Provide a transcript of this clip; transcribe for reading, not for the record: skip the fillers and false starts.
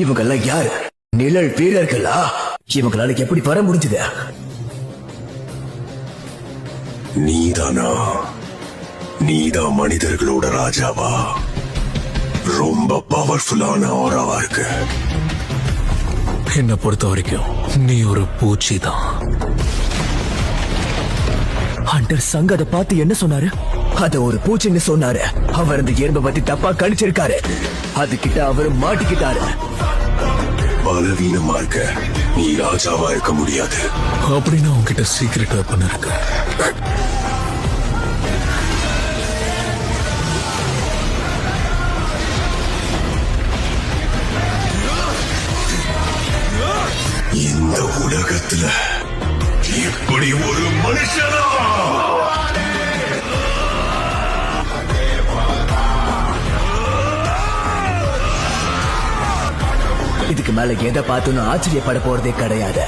இவங்கெல்லாம் யாரு? நிழல் வீரர்களா? இவங்களால எப்படி வர முடிஞ்சது? நீதானா? நீதான் மனிதர்களோட ராஜாவா? ரொம்ப பவர்ஃபுல்லான ஆராவா இருக்கு. என்னை பொறுத்த வரைக்கும் நீ ஒரு பூச்சி தான். ஹண்டர் சங் அதை பார்த்து என்ன சொன்னாரு? அத ஒரு பூச்சின்னு சொன்னாரு. அவர் அந்த எறும்பை பத்தி தப்பா கணிச்சிருக்காரு. அதுகிட்ட அவரு மாட்டிக்கிட்டாரு. பலவீனமா இருக்க நீ ராஜாவா இருக்க முடியாது. அப்படின்னா உன்கிட்ட சீக்கிரட் வெப்பன் இருக்கு. இந்த உலகத்துல இப்படி ஒரு மனுஷனா? இதுக்கு மேல எதை பார்த்துன்னு ஆச்சரியப்பட போறதே கிடையாது.